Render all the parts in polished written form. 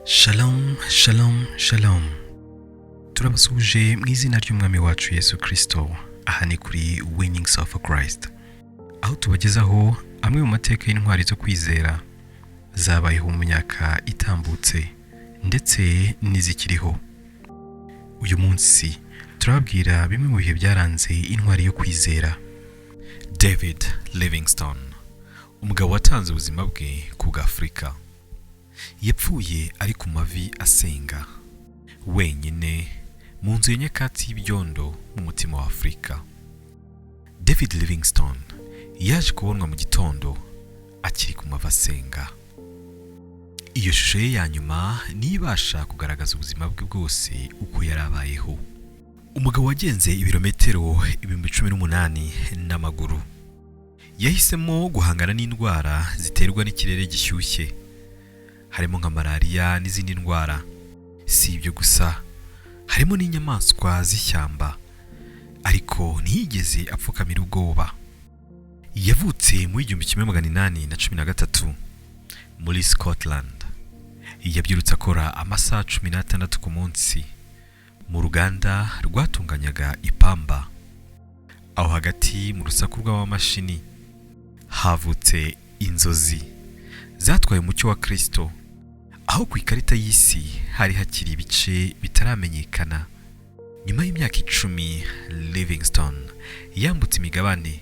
Shalom, shalom, shalom. Turabasuje mu izina ry'umwami wacu Yesu Kristo. Aha ni kuri Winning Soul for Christ. Aho tubagezaho amwe mu mateka y'intwari zo kwizera zabayeho mu myaka itambutse ndetse n'izikiriho. Uyu munsi turababwira bimwe mu bihe byaranze intwari yo kwizera. David Livingstone, umugabo watanze ubuzima bwe ku bw'Afurika. Yapfuye ari ku mavi asenga wenyine mu nzu ya nyakatsi y'ibyondo mu mutima wa Afurika. David Livingstone yaje kubonwa mu gitondo akiri ku mavi asenga. Iyo shusho ye ya nyuma nibasha kugaragaza ubuzima bwe bwose uko yarabayeho. Umugabo wagenze ibirometero 18,000 n'amaguru. Yahisemo guhangana n'indwara ziterwa n'ikirere gishyushye, harimo nka malaria n'izindi ndwara. Si ibyo gusa, harimo n'inyamaswa z'ishyamba, ariko ntiyigeze apfukamira ubwoba. Yavutse mu 1813 muri Scotland. Yabyirutse akora amasaha 16 ku munsi mu ruganda rwatunganyaga ipamba. Aho hagati mu rusaku rw'amamashini havutse inzozi zatwaye umucyo wa Kristo. Aho ku ikarita y'isi hari hakiri ibice bitaramenyekana. Nyuma y'imyaka 10, Livingstone yambutse imigabane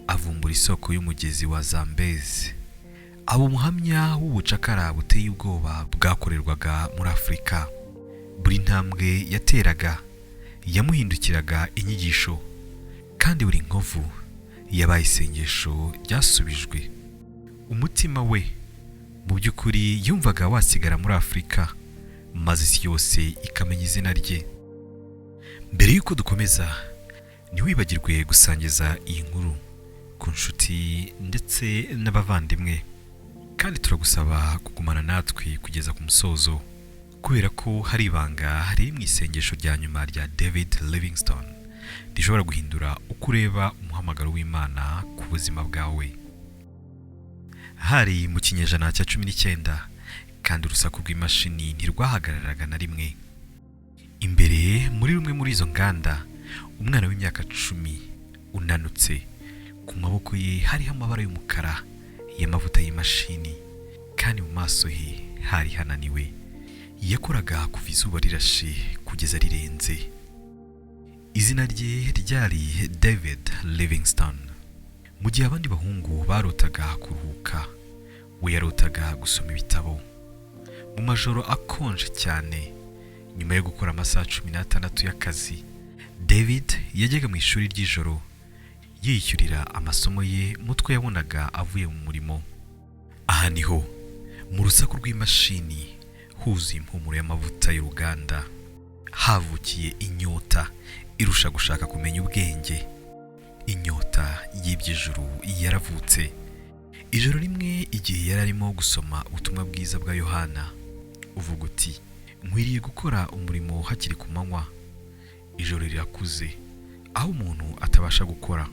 avumbura isoko y'umugezi wa Zambezi. Abo umuhamya w'ubucakara buteye ubwoba bwakorerwaga muri Afurika. Buri ntambwe yateraga yamuhindukiraga inyigisho, kandi buri nkovu yabaye isengesho ryasubijwe. Umutima we mu by'ukuri yumvaga wasigara muri Afurika, maze isi yose ikamenya izina rye. Mbere y'uko dukomeza, ntiwibagirwe gusangiza iyi nkuru ku nshuti ndetse n'abavandimwe, kandi turagusaba kugumana natwe kugeza ku musozo, kubera ko hari ibanga riri mu isengesho rya nyuma rya David Livingstone rishobora guhindura uko ureba umuhamagaro w'Imana ku buzima bwawe. Hari mu kinyejana cya 19, kandi urusaku rw'imashini ntirwahagararaga na rimwe. Imbere muri rumwe muri izo nganda, umwana w'imyaka 10 unanutse, ku maboko ye hariho amabara y'umukara y'amavuta y'imashini, kandi mu maso he hari hananiwe. Yakoraga kuva izuba rirashe kugeza rirenze. Izina rye ryari David Livingstone. Mu gihe abandi bahungu barotaga kuruhuka, we yarotaga gusoma ibitabo. Mu majoro akonje cyane, nyuma yo gukora amasaha 16 y'akazi, David yajyaga mu ishuri ry'ijoro yishyurira amasomo ye mutwe yabonaga avuye mu murimo. Aha niho mu rusaku rw'imashini huzuye impumuro y'amavuta y'uruganda havukiye inyota irusha gushaka kumenya ubwenge. Inyota y'iby'ijuru yaravutse. Ijoro rimwe igihe yararimo gusoma ubutumwa bwiza bwa Yohana, uvuga uti, nkwiriye gukora umurimo hakiri ku manywa. Ijoro rirakuze aho umuntu atabasha gukora.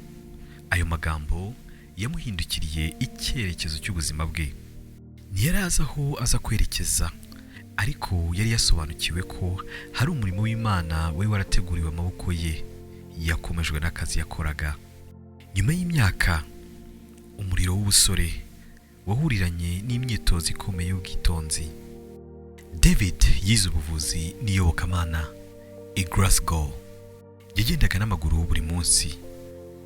Ayo magambo yamuhindukiriye icyerekezo cy'ubuzima bwe. Ntiyari azi aho aza kwerekeza, ariko yari yasobanukiwe ko hari umurimo w'Imana we warateguriwe amaboko ye, yakomejwe n'akazi yakoraga. Nyuma y'imyaka, umuriro w'ubusore wahuriranye n'imyitozo ikomeye y'ubwitonzi. David yize ubuvuzi n'iyobokamana i Glasgow. Yagendaga n'amaguru buri munsi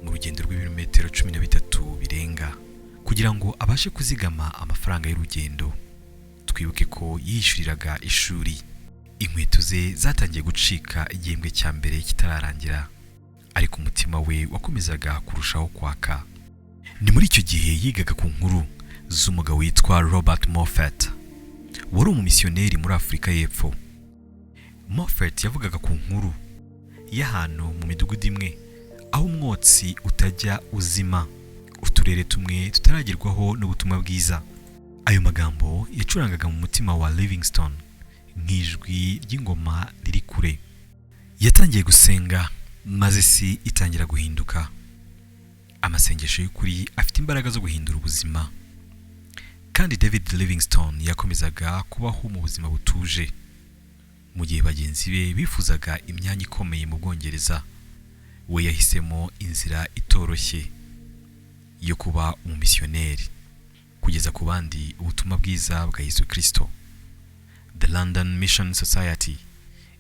mu rugendo rw'ibirometero 13 birenga kugira ngo abashe kuzigama amafaranga y'urugendo. Twibuke ko yishyuriraga ishuri. Inkweto ze zatangiye gucika igihembwe cya mbere kitararangira, ariko umutima we wakomezaga kurushaho kwaka. Ni muri icyo gihe yigaga ku nkuru z'umugabo witwa Robert Moffat, wari umumisiyoneri muri Afurika y'Epfo. Moffat yavugaga ku nkuru y'ahantu mu midugudu imwe aho umwotsi utajya uzima, uturere tumwe tutaragerwaho n'ubutumwa bwiza. Ayo magambo yacurangaga mu mutima wa Livingstone nk'ijwi ry'ingoma riri kure. Yatangiye gusenga, maze isi itangira guhinduka. Amasengesho y'ukuri afite imbaraga zo guhindura ubuzima, kandi David Livingstone yakomezaga kubaho mu buzima butuje mu gihe bagenzi be bifuzaga imyanya ikomeye mu Bwongereza. We yahisemo inzira itoroshye yo kuba umumisiyoneri kugeza ku bandi ubutumwa bwiza bwa Yesu Kristo. The London Mission Society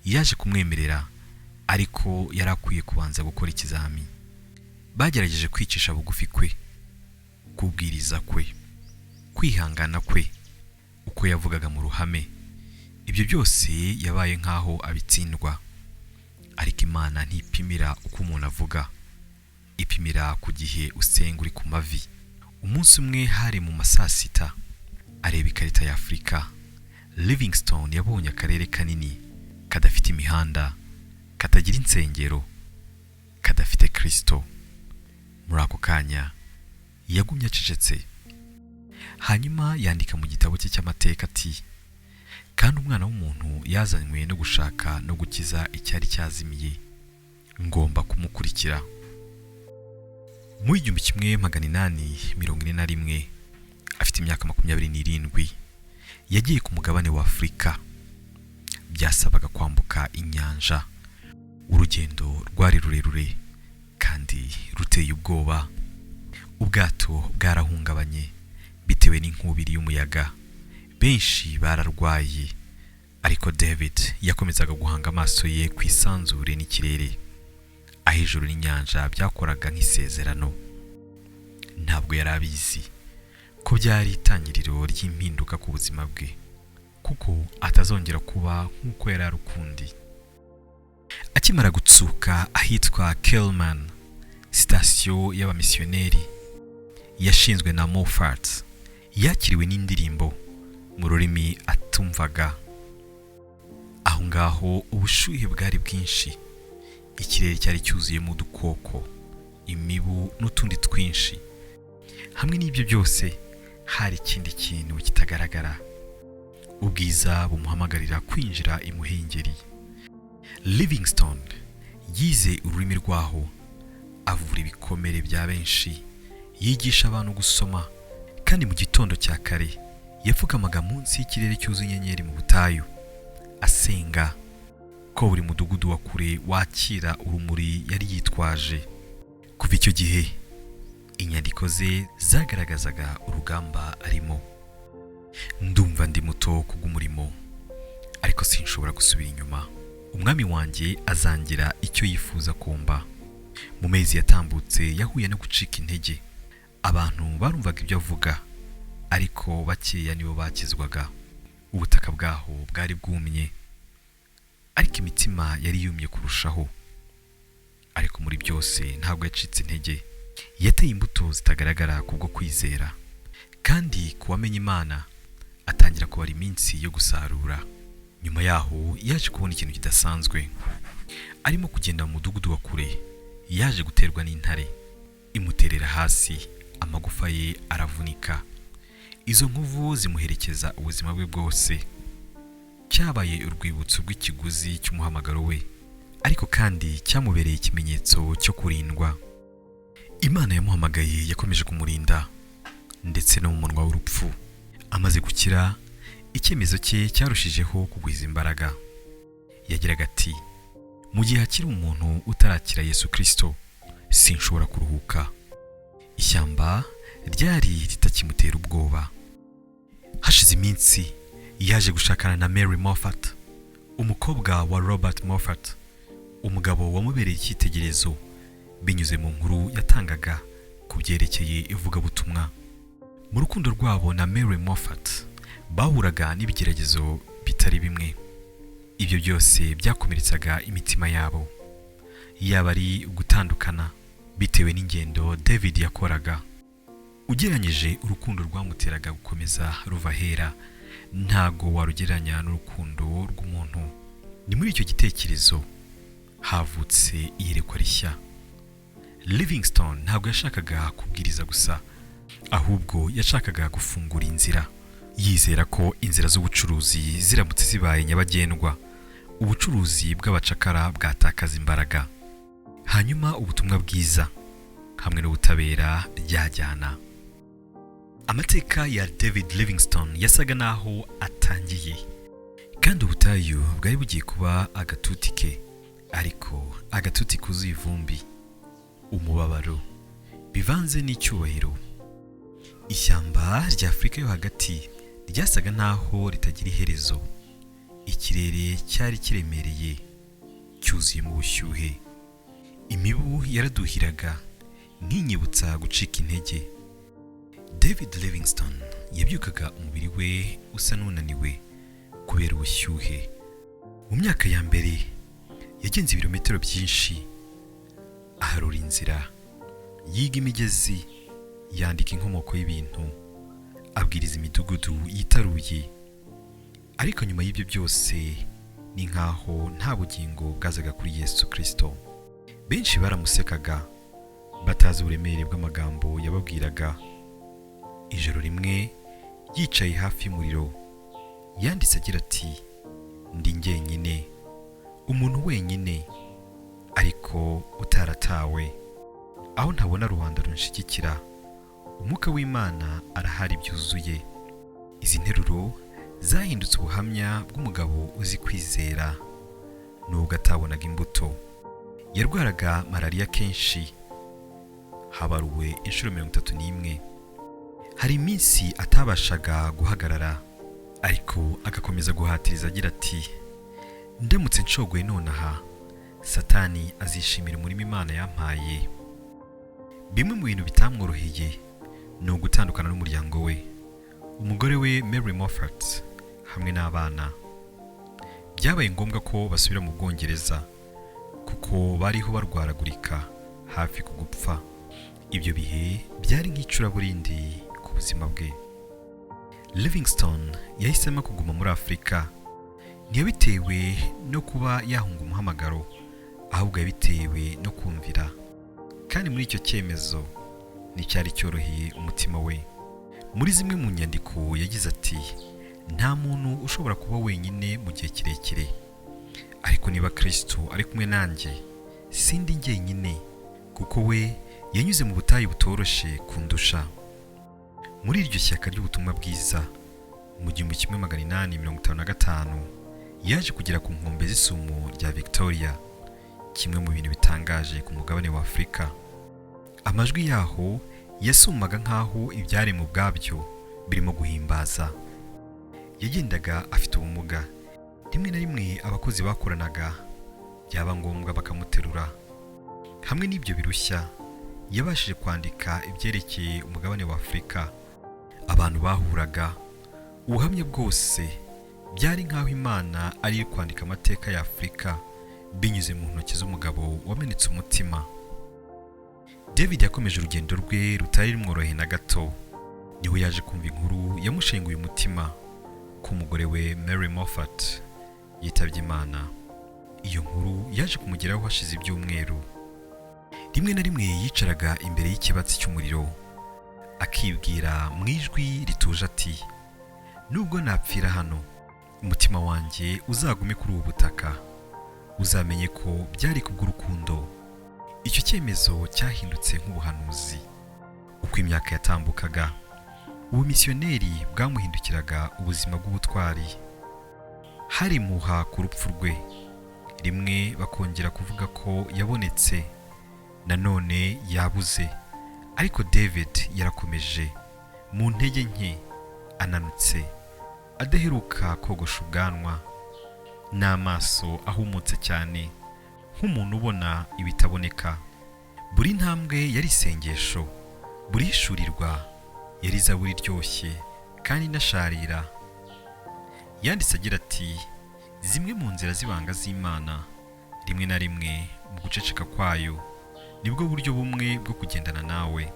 yaje kumwemerera, ariko yari akwiye kubanza gukora ikizami. Bagerageje kwicisha bugufi kwe, kubwiriza kwe, kwihangana kwe, uko yavugaga mu ruhame. Ibyo byose yabaye nkaho abitsindwa. Ariko Imana ntipimira uko umuntu avuga, ipimira ku gihe usenga uri ku mavi. Umunsi umwe hari mu masaa 6, areba ikarita ya Afurika. Livingstone yabonye akarere kanini kadafite imihanda, katagira insengero, kadafite Kristo. Muri ako kanya yagumye acecetse. Hanyuma yandika mu gitabo cye cy'amateka ati, kandi umwana w'umuntu yazanywe no gushaka no gukiza icyari cyazimiye, ngomba kumukurikira. Mu 1841, afite imyaka 27, yagiye ku mugabane wa Afurika. Byasabaga kwambuka inyanja. Urugendo rwari rurerure kandi ruteye ubwoba. Ubwato bwarahungabanye bitewe n'inkubiri y'umuyaga. Benshi bararwaye, ariko David yakomezaga guhanga amaso ye ku isanzure n'ikirere, aho ijuru n'inyanja byakoraga nk'isezerano. Ntabwo yari abizi ko byari itangiriro ry'impinduka ku buzima bwe, kuko atazongera kuba nk'uko yari arukundi. Akimara gutsuka ahitwa Kelman, sitasiyo y'abamisiyoneri yashinzwe na Moffat, yakiriwe n'indirimbo mu rurimi atumvaga. Aho ngaho ubushuhe bwari bwinshi, ikirere cyari cyuzuyemo udukoko, imibu n'utundi twinshi. Hamwe n'ibyo byose hari ikindi kintu kitagaragara, ubwiza bumuhamagarira kwinjira imuhengeri. Livingstone yize ururimi rwaho, avura ibikomere bya benshi, yigisha abantu gusoma, kandi mu gitondo cya kare yapfukamaga munsi y'ikirere cyuzuye inyenyeri mu butayu, asenga ko buri mudugudu wa kure wakira urumuri yari yitwaje. Kuva icyo gihe inyandiko ze zagaragazaga urugamba arimo. Ndumva ndi muto kubw'umurimo, ariko sinshobora gusubira inyuma. Umwami wanjye azangira icyo yifuza kumba. Mu mezi yatambutse yahuye no gucika intege. Abantu barumvaga ibyo avuga, ariko bakeya nibo bakizwaga. Ubutaka bwaho bwari bwumye, ariko imitima yari yumye kurushaho. Ariko muri byose ntabwo yacitse intege. Yateye imbuto zitagaragara kubwo kwizera, kandi kuwamenya Imana atangira kubara iminsi yo gusarura. Nyuma yaho yaje kubona ikintu kidasanzwe. Arimo kugenda mu mudugudu wa kure, yaje guterwa n'intare, imuterera hasi, amagufa ye aravunika. Izo nkovu zimuherekeza ubuzima bwe bwose. Cyabaye urwibutso rw'ikiguzi cy'umuhamagaro we, ariko kandi cyamubereye ikimenyetso cyo kurindwa. Imana yamuhamagaye yakomeje kumurinda, ndetse no mu munwa w'urupfu. Amaze gukira, icyemezo cye cyarushijeho kugwiza imbaraga. Yagiraga ati, mu gihe hakiri umuntu utarakira Yesu Kristo, sinshobora kuruhuka. Ishyamba ryari ritakimutera ubwoba. Hashize iminsi yaje gushakana na Mary Moffat, umukobwa wa Robert Moffat, umugabo wamubereye icyitegererezo binyuze mu nkuru yatangaga ku byerekeye ivugabutumwa. Mu rukundo rwabo na Mary Moffat bahuraga n'ibigeragezo bitari bimwe. Ibyo byose byakomeretsaga imitima yabo. Yaba ari gutandukana bitewe n'ingendo David yakoraga. Ugereranyije urukundo rwamuteraga gukomeza ruva hera, ntago warugereranya n'urukundo rw'umuntu. Ni muri icyo gitekerezo havutse iyerekwa rishya. Livingstone ntabwo yashakaga kubwiriza gusa, ahubwo yashakaga gufungura inzira. Yizera ko inzira z'ubucuruzi ziramutse zibaye nyabagendwa, ubucuruzi bw'abacakara bwatakaza imbaraga. Hanyuma ubutumwa bwiza hamwe n'ubutabera byajyana. amateka ya David Livingstone yasaga naho atangiye, kandi ubutayu bwari bugiye kuba agatuti ke, ariko agatuti kuzuye ivumbi, umubabaro bivanze n'icyubahiro. Ishyamba rya Afurika yo hagati ryasaga naho ritagira iherezo. Ikirere cyari kiremereye, cyuzuyemo ubushyuhe. Imibu yaraduhiraga nk'inyibutsa gucika intege. David Livingstone yabyukaga umubiri we usa n'unaniwe kubera ubushyuhe. Mu myaka ya mbere yagenze ibirometero byinshi, aharura inzira, yiga imigezi, yandika inkomoko y'ibintu, abwiriza imidugudu yitaruye. Ariko nyuma y'ibyo byose ni nkaho nta bugingo bwazaga kuri Yesu Kristo. Benshi baramusekaga, batazi uburemere bw'amagambo yababwiraga. Ijoro rimwe yicaye hafi y'umuriro, yanditse agira ati, ndi njyenyine, umuntu wenyine, ariko utaratawe. Aho ntabona rubanda runshigikira, umwuka w'Imana arahari byuzuye. Izi nteruro zahindutse ubuhamya bw'umugabo uzi kwizera, nubwo atabonaga imbuto. Yarwaraga malariya kenshi, habaruwe inshuro 31. Hari iminsi atabashaga guhagarara, ariko agakomeza guhatiriza agira ati, ndamutse nshogoye nonaha, Satani azishimira umurimo Imana yampaye. Bimwe mu bintu bitamworoheye ni ugutandukana n'umuryango we, umugore we Mary Moffat hamwe n'abana. Byabaye ngombwa ko basubira mu Bwongereza, kuko bariho barwaragurika hafi kugupfa. Ibyo bihe byari nk'icuraburindi ku buzima bwe. Livingstone yahisemo kuguma muri Afurika. Ntiyabitewe no kuba yahunga umuhamagaro, ahubwo yabitewe no kumvira. Kandi muri icyo cyemezo nticyari cyoroheye umutima we. Muri zimwe mu nyandiko yagize ati, nta muntu ushobora kuba wenyine mu gihe kirekire, ariko niba Kristo ari kumwe nanjye, sindi njyenyine, kuko we yanyuze mu butayu butoroshe kundusha. Muri iryo shyaka ry'ubutumwa bwiza, mu 1855 yaje kugera ku nkombe z'isumo rya Victoria, kimwe mu bintu bitangaje ku mugabane wa Afurika. Amajwi yaho yasumaga nk'aho ibyaremwe ubwabyo birimo guhimbaza. Yagendaga afite ubumuga. Rimwe na rimwe abakozi bakoranaga byaba ngombwa bakamuterura. Hamwe n'ibyo birushya, yabashije kwandika ibyerekeye umugabane wa Afurika. Abantu bahuraga, ubuhamya bwose byari nk'aho Imana ari kwandika amateka ya Afurika binyuze mu ntoki z'umugabo wamenetse umutima. David yakomeje urugendo rwe rutari rumworoheye na gato. Niho yaje kumva inkuru yamushenguye umutima ko umugore we Mary Moffat yitabye Imana. Iyo nkuru yaje kumugeraho hashize ibyumweru. Rimwe na rimwe yicaraga imbere y'ikibatsi cy'umuriro, akibwira mu ijwi rituje ati, nubwo napfira hano, umutima wanjye uzagume kuri ubu butaka, uzamenye ko byari kubw'urukundo. Icyo cyemezo cyahindutse nk'ubuhanuzi. Uko imyaka yatambukaga, ubumisiyoneri bwamuhindukiraga ubuzima bw'ubutwari. Hari impuha ku rupfu rwe. Rimwe bakongera kuvuga ko yabonetse, nanone yabuze. Ariko David yarakomeje, mu ntege nke, ananutse, adaheruka kogosha ubwanwa, n'amaso ahumutse cyane, nk'umuntu ubona ibitaboneka. Buri ntambwe yari isengesho, buri hishurirwa yari zaburi iryoshye kandi inasharira. Yanditse agira ati, zimwe mu nzira z'ibanga z'Imana, rimwe na rimwe mu guceceka kwayo, nibwo buryo bumwe bwo kugendana nawe.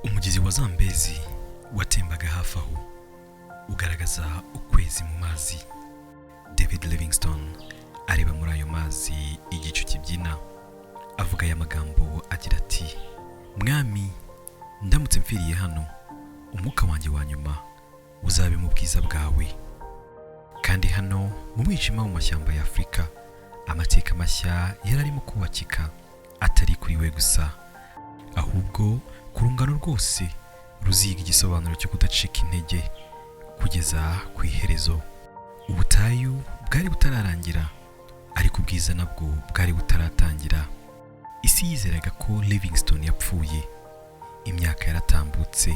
Umugezi wa Zambezi watembaga hafi aho, ugaragaza ukwezi mu mazi. David Livingstone areba muri ayo mazi igicu kibyina, avuga aya magambo agira ati, mwami, ndamutse mfiriye hano, umwuka wanjye wa nyuma uzabe mu bwiza bwawe. Kandi hano mu mwijima mu mashyamba ya Afurika, amateka mashya yararimo kubakika, atari kuri we gusa, ahubwo ku rungano rwose ruziga igisobanuro cyo kudacika intege kugeza ku iherezo. Ubutayu bwari butararangira, ariko ubwiza nabwo bwari butaratangira. Isi yizeraga ko Livingstone yapfuye. Imyaka yaratambutse,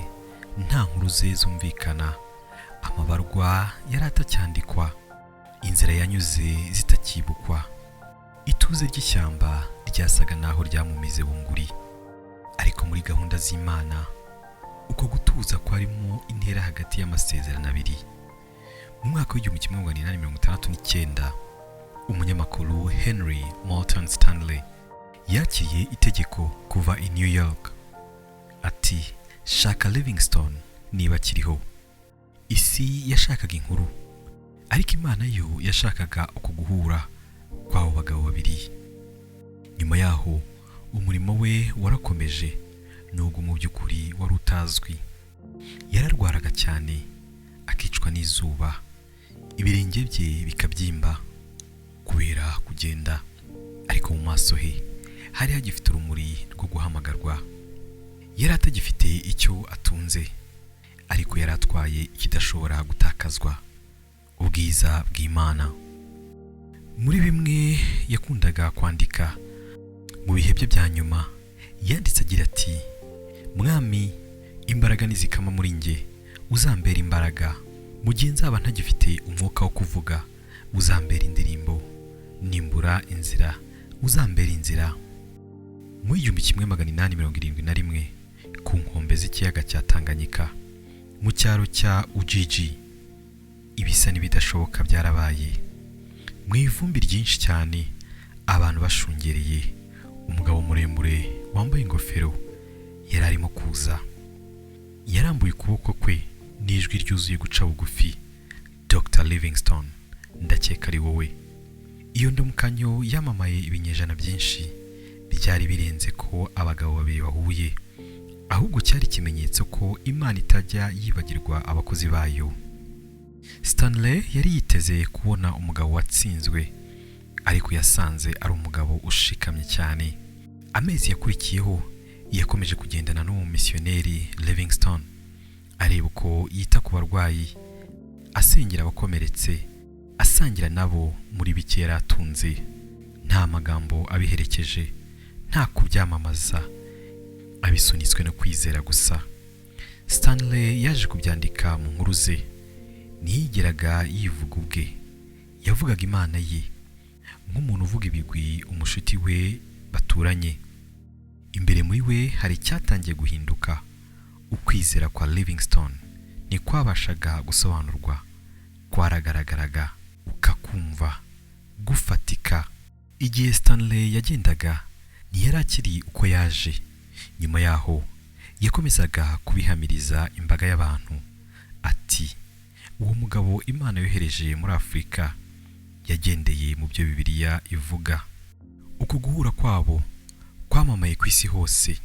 nta nkuru ze zumvikana, amabarwa yari atacyandikwa, inzira yanyuze zitakibukwa. Ituze ry'ishyamba ryasaga naho ryamumize bunguri. Ariko muri gahunda z'Imana, uko gutuza kwarimo intera hagati y'amasezerano abiri. Mu mwaka w'1869, umunyamakuru Henry Morton Stanley yakiriye itegeko kuva i New York. Ati, shaka Livingstone niba akiriho. Isi yashakaga inkuru, ariko Imana yo yashakaga uko guhura kw'abo bagabo babiri. Nyuma yaho umurimo we warakomeje, nubwo mu by'ukuri wari utazwi. Yararwaraga cyane, akicwa n'izuba, ibirenge bye bikabyimba kubera kugenda, ariko mu maso he hari hagifite urumuri rwo guhamagarwa. Yari atagifite icyo atunze, ariko yari atwaye ikidashobora gutakazwa, ubwiza bw'Imana. Muri bimwe yakundaga kwandika mu bihe bye bya nyuma, yanditse agira ati, Mwami, imbaraga nizikama muri njye, uzambera imbaraga. Mu gihe nzaba ntagifite umwuka wo kuvuga, uzambera indirimbo. Nimbura inzira, uzambera inzira. Mu 1871, ku nkombe z'ikiyaga cya Tanganyika, mu cyaro cya Ujiji, ibisa n'ibidashoboka byarabaye. Mu ivumbi ryinshi cyane, abantu bashungereye, umugabo muremure wambaye ingofero yari arimo kuza. Yarambuye ukuboko kwe n'ijwi ryuzuye guca bugufi, Dr. Livingstone, ndakeka ari wowe. Iyo ndamukanyo yamamaye ibinyejana byinshi, byari birenze ko abagabo babiri bahuye, ahubwo cyari ikimenyetso ko Imana itajya yibagirwa abakozi bayo. Stanley yari yiteze kubona umugabo watsinzwe, ariko yasanze ari umugabo ushikamye cyane. Amezi yakurikiyeho yakomeje kugendana n'uwo misiyoneri Livingstone, areba uko yita ku barwayi, asengera abakomeretse, asangira nabo muri bike yari atunze. Nta magambo abiherekeje, nta kubyamamaza, abisunitswe no kwizera gusa. Stanley yaje kubyandika mu nkuru ze. Ntiyigeraga yivuga ubwe, yavugaga Imana ye, nk'umuntu uvuga ibigwi umushuti we baturanye. Imbere muri we hari icyatangiye guhinduka. Ukwizera kwa Livingstone ntikwabashaga gusobanurwa, kwaragaragaraga, ukakumva, gufatika. Igihe Stanley yagendaga, ntiyari akiri uko yaje. Nyuma yaho yakomezaga kubihamiriza imbaga y'abantu ati, uwo mugabo Imana yohereje muri Afurika yagendeye mu byo Bibiliya ivuga. Uko guhura kwabo kwamamaye ku isi hose,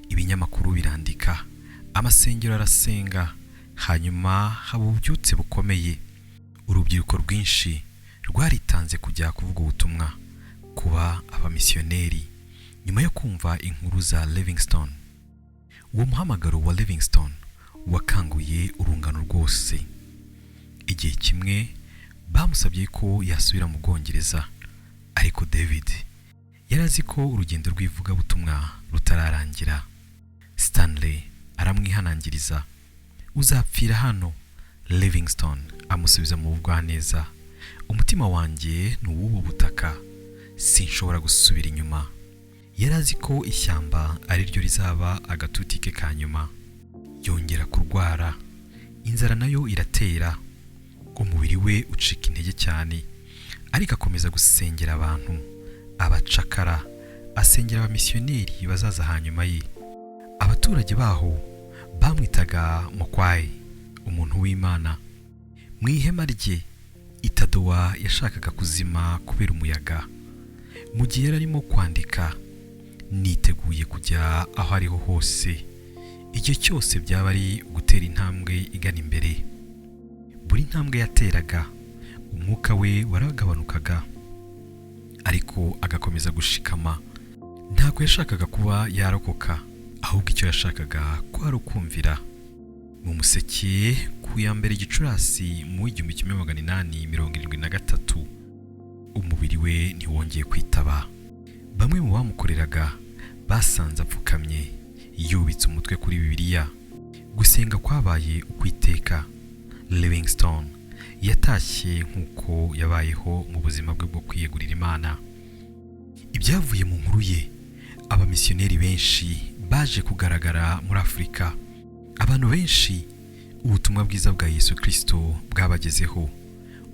ibinyamakuru birandika, amasengero arasenga, hanyuma haba ububyutse bukomeye. Urubyiruko rwinshi rwaritanze kujya kuvuga ubutumwa, kuba abamisiyoneri. Nyuma yo kumva inkuru za Livingstone, uwo muhamagaro wa Livingstone wakanguye urungano rwose. Igihe kimwe bamusabye ko yasubira mu Bwongereza, ariko David yari azi ko urugendo rw'ivugabutumwa rutararangira. Stanley aramwihanangiriza, uzapfira hano. Livingstone amusubiza mu bugwaneza, umutima wanjye ni uw'ubu butaka, sinshobora gusubira inyuma. Yari azi ko ishyamba ari ryo rizaba agatutike ka nyuma. Yongera kurwara, inzara nayo iratera, umubiri we ucika intege cyane, ariko akomeza gusengera abantu, abacakara, asengera abamisiyoneri bazaza hanyuma ye. Abaturage baho bamwitaga Mokwayi, umuntu w'Imana. Mu ihema rye, itadowa yashakaga kuzima kubera umuyaga. Mu gihe yari arimo kwandika, niteguye kujya aho ariho hose, igihe cyose byaba ari gutera intambwe igana imbere. Buri ntambwe yateraga, umwuka we waragabanukaga, ariko agakomeza gushikama. Ntabwo yashakaga kuba yarokoka, ahubwo icyo yashakaga kwari ukumvira mu museke ku ya mbere Gicurasi mu 1873 umubiri we ntiwongeye kwitaba. Bamwe mu bamukoreraga basanze apfukamye yubitse umutwe kuri Bibiliya. Gusenga kwabaye ukwiteka. Livingstone yatashye nk'uko yabayeho mu buzima bwe bwo kwiyegurira Imana. Ibyavuye mu nkuru ye, abamisiyoneri benshi baje kugaragara muri Afurika. Abantu benshi ubutumwa bwiza bwa Yesu Kristo bwabagezeho.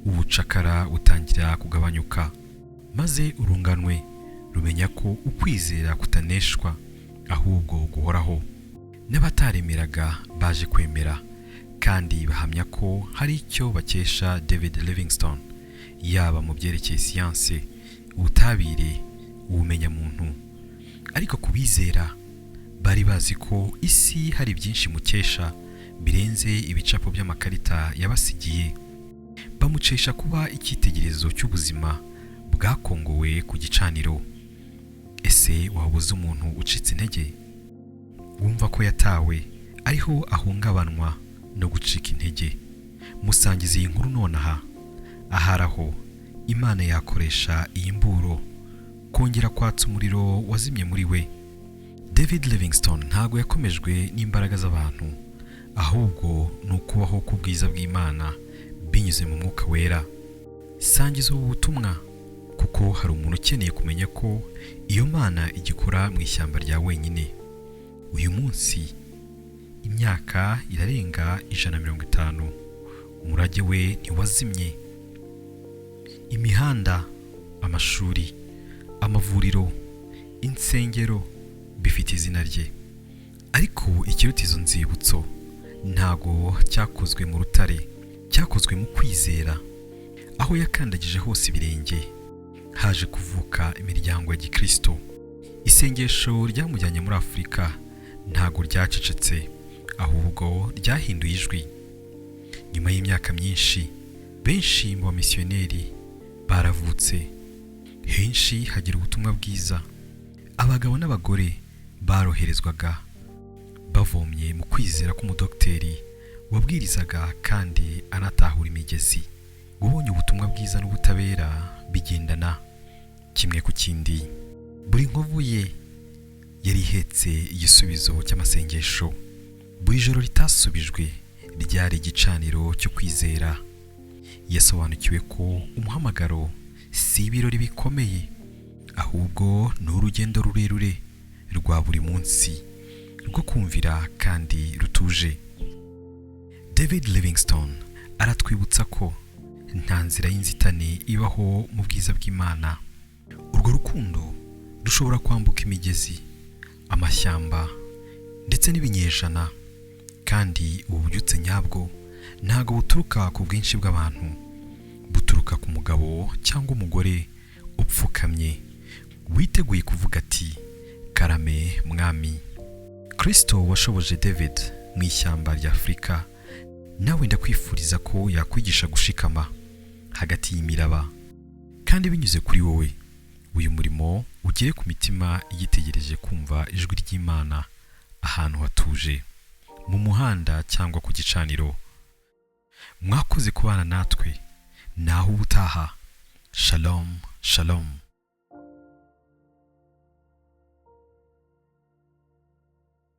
Ubucakara butangira kugabanyuka, maze urunganwe rumenya ko ukwizera kutaneshwa ahubwo guhoraho. N'abataremeraga baje kwemera, kandi bahamya ko hari icyo bakesha David Livingstone, yaba mu byerekeye siyanse, ubutabire, ubumenyamuntu. Ariko kubizera bari bazi ko isi hari byinshi mukesha birenze ibicapo by'amakarita yabasigiye. Bamucesha kuba icyitegererezo cy'ubuzima bwakongowe ku gicaniro. Ese wabuze umuntu ucitse intege, wumva ko yatawe, ariho ahungabanwa no gucika intege? Musangize iyi nkuru nonaha. Aharaho Imana yakoresha iyi mburo kongera kwatsa umuriro wazimye muri we. David Livingstone ntago yakomejwe n'imbaraga z'abantu, ahubwo ni ukubaho k'ubwiza bw'Imana binyuze mu Mwuka Wera. Sangiza ubu butumwa, kuko hari umuntu ukeneye kumenya ko iyo Mana igikora mu ishyamba rya wenyine. Uyu munsi imyaka irarenga 150, umurage we ntiwazimye. Imihanda, amashuri, amavuriro, insengero bifite izina rye. Ariko ikiruta izo nzibutso ntago cyakozwe mu rutare, cyakozwe mu kwizera. Aho yakandagije hose ibirenge haje kuvuka imiryango ya Gikristo. Isengesho ryamujyanye muri Afurika ntago ryacecetse, ahubwo ryahinduye ijwi. Nyuma y'imyaka myinshi, benshi mu bamisiyoneri baravutse. Henshi hagira ubutumwa bwiza. Abagabo n'abagore baroherezwaga bavomye mu kwizera k'umudokiteri wabwirizaga kandi anatahura imigezi. Ubonye ubutumwa bwiza n'ubutabera bigendana kimwe ku kindi. Buri nkovu ye yari ihetse igisubizo cy'amasengesho. Buri joro ritasubijwe ryari igicaniro cyo kwizera. Yasobanukiwe ko umuhamagaro si ibirori bikomeye, ahubwo ni urugendo rurerure rwa buri munsi rwo kumvira kandi rutuje. David Livingstone aratwibutsa ko nta nzira y'inzitane ibaho mu bwiza bw'Imana. Urwo rukundo rushobora kwambuka imigezi, amashyamba ndetse n'ibinyejana, kandi ubu bubyutse nyabwo ntago buturuka ku bwinshi bw'abantu, buturuka ku mugabo cyangwa umugore upfukamye witeguye kuvuga ati, karame mwami. Kristo washoboje David mu ishyamba rya Afurika, nawe ndakwifuriza ko yakwigisha gushikama hagati y'imiraba, kandi binyuze kuri wowe uyu murimo ugere ku mitima igitegereje kumva ijwi ry'Imana ahantu hatuje, mu muhanda cyangwa ku gicaniro. Mwakoze kubana natwe, naho ubutaha. Shalom, shalom.